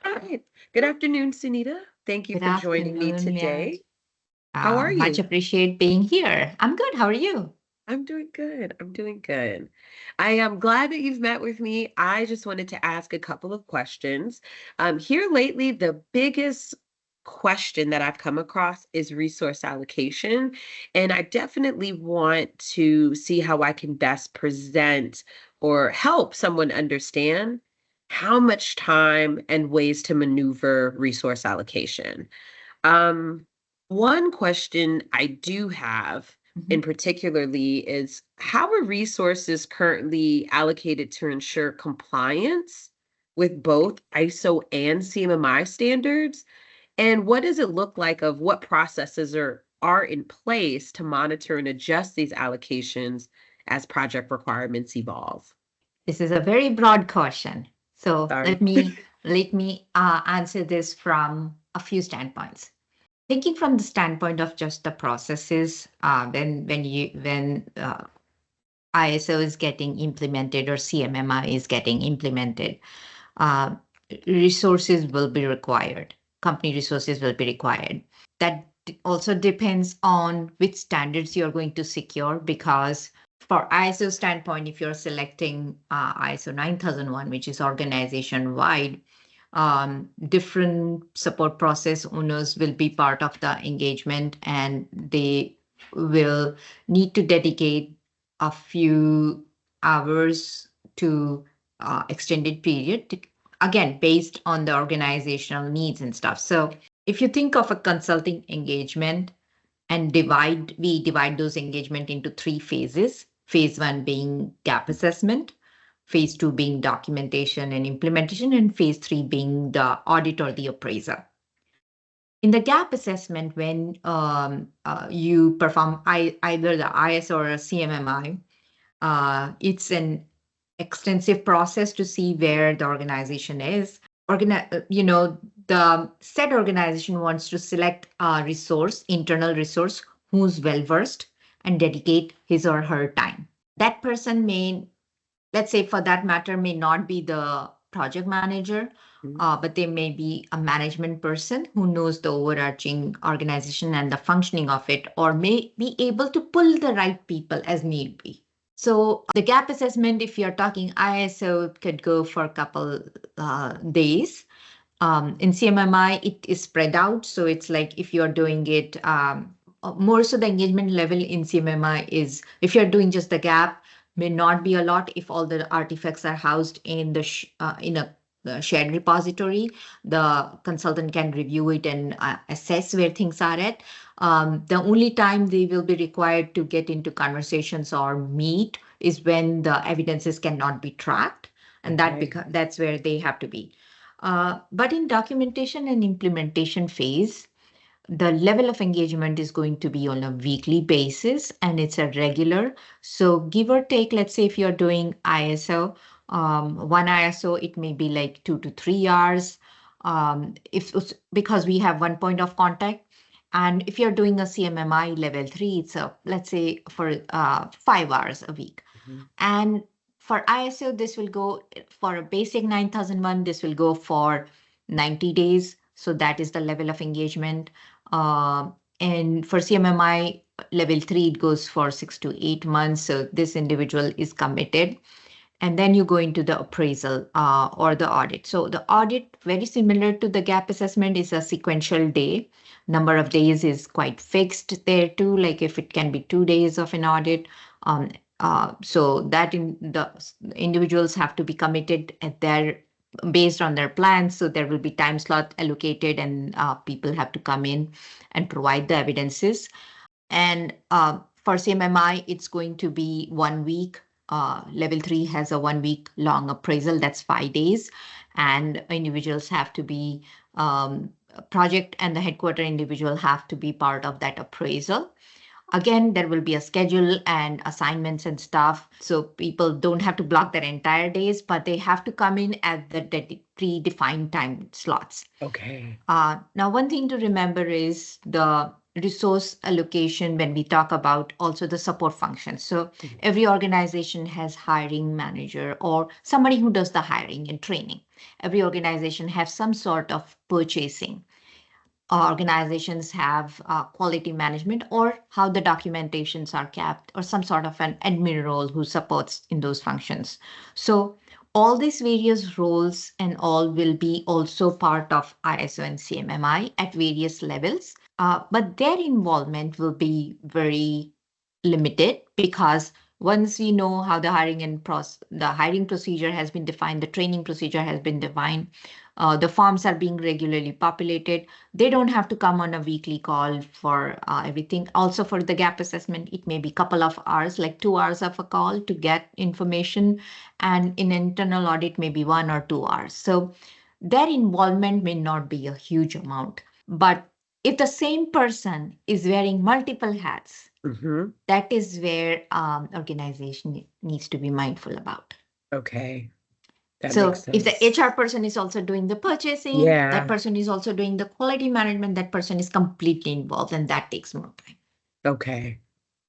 All right. Good afternoon, Sunita. Thank you Good for joining me afternoon, Leah. today. How are Much you? appreciate being here. I'm good. How are you? I'm doing good. I'm doing good. I am glad that you've met with me. I just wanted to ask a couple of questions. Here lately, the biggest question that I've come across is resource allocation. And I definitely want to see how I can best present or help someone understand how much time and ways to maneuver resource allocation. Um, One question I do have in Mhm. particularly is how are resources currently allocated to ensure compliance with both ISO and CMMI standards? And what does it look like of what processes are in place to monitor and adjust these allocations as project requirements evolve? This is a very broad question. So Sorry. let me answer this from a few standpoints. Thinking from the standpoint of just the processes, when ISO is getting implemented or CMMI is getting implemented, uh, resources will be required. Company resources will be required. That also depends on which standards you're going to secure, because for ISO standpoint, if you're selecting ISO 9001, which is organization wide, different support process owners will be part of the engagement, and they will need to dedicate a few hours to extended period again based on the organizational needs and stuff. So if you think of a consulting engagement and we divide those engagement into three phases. Phase one being gap assessment, phase two being documentation and implementation, and phase three being the audit or the appraisal. In the gap assessment, when you perform either the IS or a CMMI, it's an extensive process to see where the organization is. The said organization wants to select a resource, internal resource, who's well versed and dedicate his or her time. That person may, let's say for that matter, may not be the project manager, Mhm. but they may be a management person who knows the overarching organization and the functioning of it, or may be able to pull the right people as need be. So the gap assessment, if you're talking ISO, it could go for a couple days. In CMMI, it is spread out. So it's like if you're doing it, more so the engagement level in CMMI is if you're doing just the gap, may not be a lot if all the artifacts are housed in in a shared repository. The consultant can review it and assess where things are at. The only time they will be required to get into conversations or meet is when the evidences cannot be tracked, and Okay. that's where they have to be. But in documentation and implementation phase, the level of engagement is going to be on a weekly basis and it's a regular. So give or take, let's say if you're doing ISO, one ISO, it may be like 2 to 3 hours. Because we have one point of contact. And if you're doing a CMMI level 3, it's let's say for 5 hours a week. Mhm. And for ISO, this will go for a basic 9001, this will go for 90 days. So that is the level of engagement. Uh, and for CMMI level 3, it goes for 6 to 8 months. So this individual is committed. And then you go into the appraisal or the audit. So the audit, very similar to the gap assessment, is a sequential day. Number of days is quite fixed there too. Like if it can be 2 days of an audit, um, so that the individuals have to be committed at their based on their plans. So there will be time slot allocated, and people have to come in and provide the evidences. And for CMMI, it's going to be 1 week. Level 3 has a 1 week long appraisal, that's 5 days. And individuals have to be, project and the headquarter individual have to be part of that appraisal. Again, there will be a schedule and assignments and stuff. So people don't have to block their entire days, but they have to come in at the predefined time slots. Okay. Now, one thing to remember is the resource allocation when we talk about also the support functions. So Mhm. every organization has hiring manager or somebody who does the hiring and training. Every organization has some sort of purchasing. Organizations have quality management or how the documentations are kept or some sort of an admin role who supports in those functions. So all these various roles and all will be also part of ISO and CMMI at various levels. But their involvement will be very limited because once we know how the the hiring procedure has been defined, the training procedure has been defined, the forms are being regularly populated. They don't have to come on a weekly call for everything. Also for the gap assessment, it may be a couple of hours, like 2 hours of a call to get information. And in internal audit, maybe 1 or 2 hours. So their involvement may not be a huge amount. But if the same person is wearing multiple hats, that is where organization needs to be mindful about. Okay, that makes So if the sense. HR person is also doing the purchasing, that Yeah. person is also doing the quality management, that person is completely involved, and that takes more time. Okay.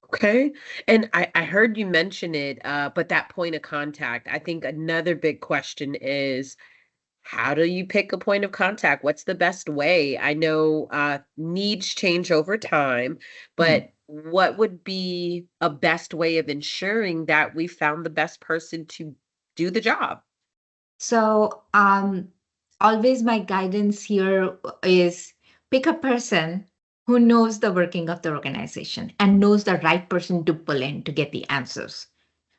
Okay. And I heard you mention it, but that point of contact, I think another big question is, how do you pick a point of contact? What's the best way? I know needs change over time, Hmm. but what would be a best way of ensuring that we found the best person to do the job? So always my guidance here is pick a person who knows the working of the organization and knows the right person to pull in to get the answers.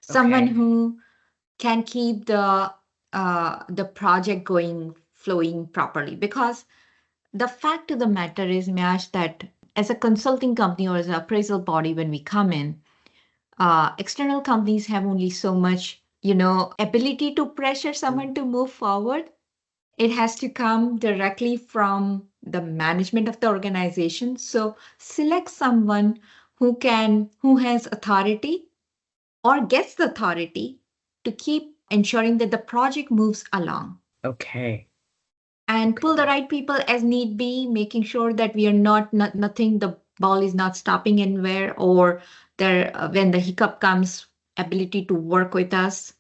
Someone Okay. who can keep the project going flowing properly, because the fact of the matter is, Myash, that as a consulting company or as an appraisal body, when we come in, external companies have only so much, ability to pressure Mm. someone to move forward. It has to come directly from the management of the organization. So select someone who has authority or gets the authority to keep ensuring that the project moves along, Okay. and pull the Okay. right people as need be, making sure that we are not nothing, the ball is not stopping anywhere, or there when the hiccup comes, ability to work with us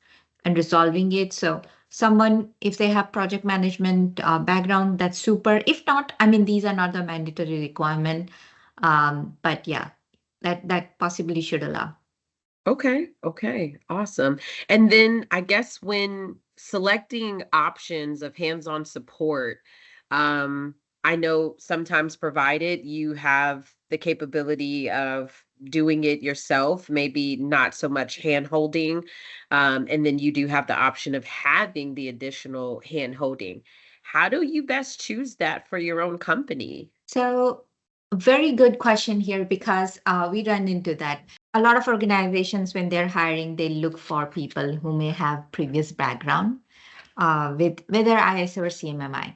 and resolving it. So someone, if they have project management background, that's super. If not, I mean, these are not the mandatory requirement, but yeah, that possibly should allow. Okay, okay, awesome. And then I guess when selecting options of hands-on support, um, I know sometimes provided you have the capability of doing it yourself, maybe not so much hand-holding, and then you do have the option of having the additional hand-holding. How do you best choose that for your own company? So, very good question here, because we run into that. A lot of organizations, when they're hiring, they look for people who may have previous background with whether ISO or CMMI.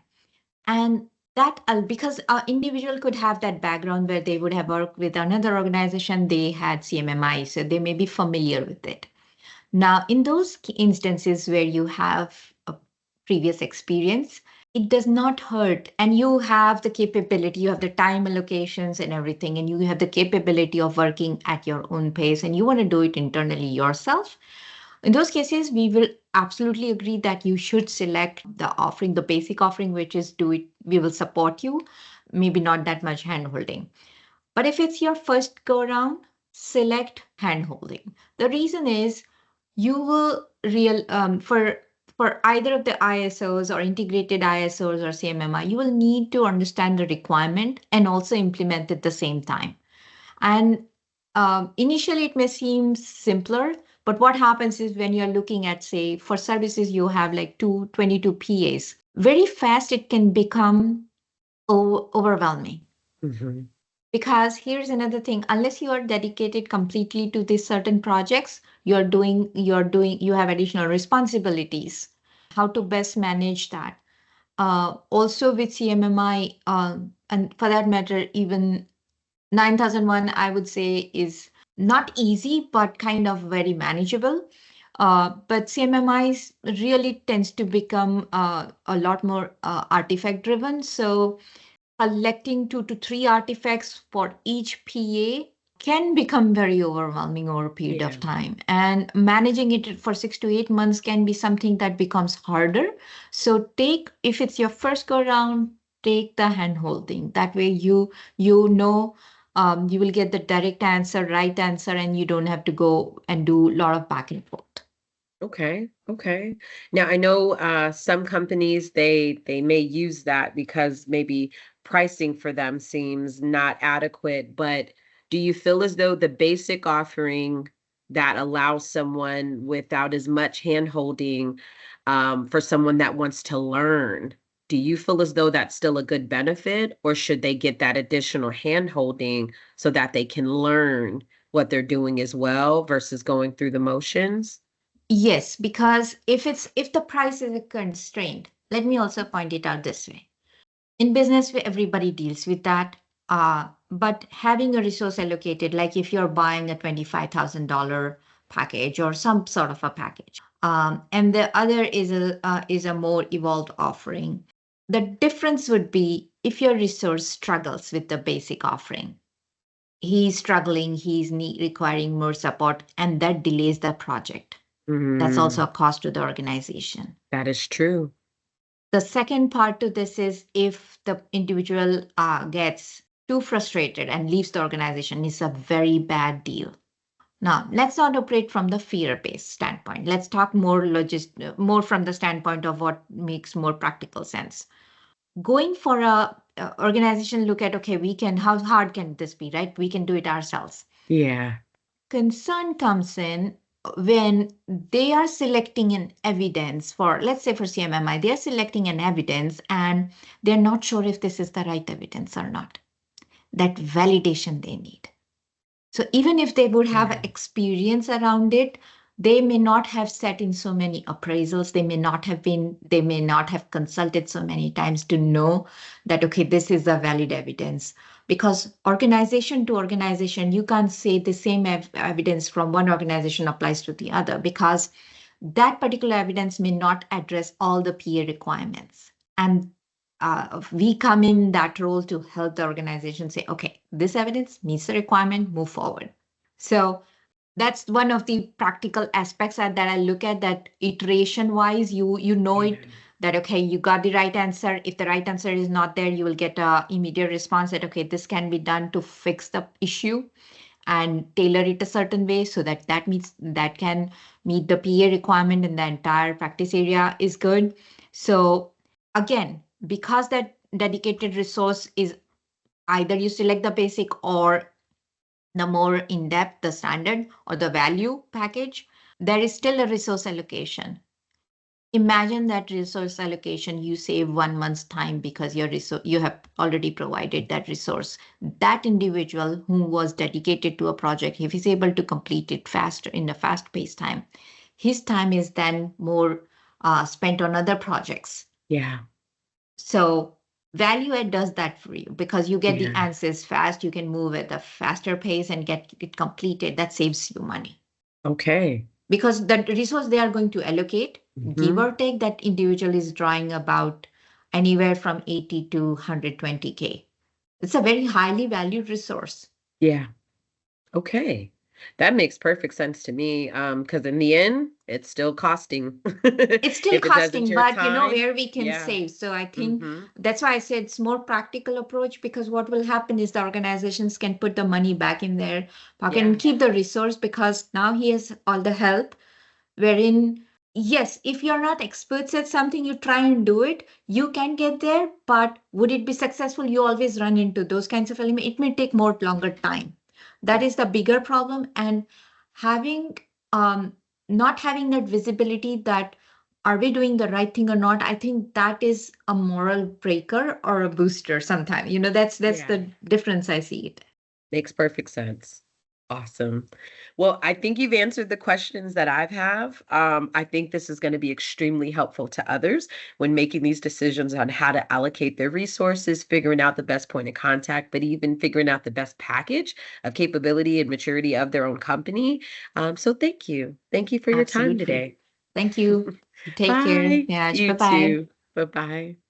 And that because an individual could have that background where they would have worked with another organization, they had CMMI, so they may be familiar with it. Now, in those instances where you have a previous experience, it does not hurt. And you have the capability, you have the time allocations and everything, and you have the capability of working at your own pace, and you want to do it internally yourself. In those cases, we will absolutely agree that you should select the offering, the basic offering, which is do it, we will support you, maybe not that much hand holding. But if it's your first go around, select hand holding. The reason is you will for either of the ISOs or integrated ISOs or CMMI, you will need to understand the requirement and also implement at the same time. And initially, it may seem simpler, but what happens is when you're looking at, say, for services, you have like 22 PAs. Very fast, it can become overwhelming. Mhm. Because here's another thing, unless you are dedicated completely to these certain projects, you have additional responsibilities. How to best manage that? Also with CMMI, and for that matter, even 9001, I would say, is not easy, but kind of very manageable. But CMMI really tends to become a lot more artifact driven. So collecting 2 to 3 artifacts for each PA can become very overwhelming over a period Yeah. of time. And managing it for 6 to 8 months can be something that becomes harder. So if it's your first go round, take the hand holding. That way you know you will get the direct answer, right answer, and you don't have to go and do a lot of back and forth. Okay. Okay. Now I know some companies they may use that because maybe pricing for them seems not adequate, but do you feel as though the basic offering that allows someone without as much hand-holding for someone that wants to learn, do you feel as though that's still a good benefit, or should they get that additional hand-holding so that they can learn what they're doing as well versus going through the motions? Yes, because if the price is a constraint, let me also point it out this way. In business, everybody deals with that. But having a resource allocated, like if you're buying a $25,000 package or some sort of a package, and the other is a more evolved offering, the difference would be if your resource struggles with the basic offering. He's struggling, requiring more support, and that delays the project. That's also a Mm, cost to the organization. that is true. The second part to this is if the individual gets too frustrated and leaves the organization, it's a very bad deal. Now, let's not operate from the fear-based standpoint. Let's talk more from the standpoint of what makes more practical sense. Going for a organization, look at, okay, how hard can this be, right? We can do it ourselves. Yeah. Concern comes in when they are selecting an evidence for, let's say for CMMI, they're selecting an evidence and they're not sure if this is the right evidence or not. That validation they need. So even if they would have Yeah. experience around it, they may not have sat in so many appraisals. They may not have consulted so many times to know that, okay, this is a valid evidence. Because organization to organization, you can't say the same evidence from one organization applies to the other because that particular evidence may not address all the PA requirements. And we come in that role to help the organization say, okay, this evidence meets the requirement, move forward. So that's one of the practical aspects that I look at, that iteration wise, you know it, that, okay, you got the right answer. If the right answer is not there, you will get a immediate response that, okay, this can be done to fix the issue and tailor it a certain way so that can meet the PA requirement and the entire practice area is good. So again, because that dedicated resource is either you select the basic or the more in-depth, the standard or the value package, there is still a resource allocation. Imagine that resource allocation, you save 1 month's time because you have already provided that resource. That individual who was dedicated to a project, if he's able to complete it faster in a fast-paced time, his time is then more spent on other projects. Yeah. So value add does that for you because you get the Yeah. answers fast. You can move at a faster pace and get it completed. That saves you money. Okay. Because the resource they are going to allocate, give Hmm. or take, that individual is drawing about anywhere from 80 to 120K. It's a very highly valued resource. Yeah. Okay. That makes perfect sense to me. Because in the end, it's still costing. It's still If it doesn't costing, your but time. where we can Yeah. save. So I think Hmm. that's why I said it's more practical approach, because what will happen is the organizations can put the money back in their pocket Yeah. and keep the resource because now he has all the help. Wherein, yes, if you're not experts at something, you try and do it, you can get there, but would it be successful? You always run into those kinds of elements. It may take more longer time. That is the bigger problem. And having not having that visibility that are we doing the right thing or not, I think that is a moral breaker or a booster sometimes. That's Yeah. the difference I see it. Makes perfect sense. Awesome. Well, I think you've answered the questions that I have. I think this is going to be extremely helpful to others when making these decisions on how to allocate their resources, figuring out the best point of contact, but even figuring out the best package of capability and maturity of their own company. So thank you. Thank you for your time Absolutely. today. Thank you. Take care. Bye. Yeah, You bye-bye. too. Bye bye.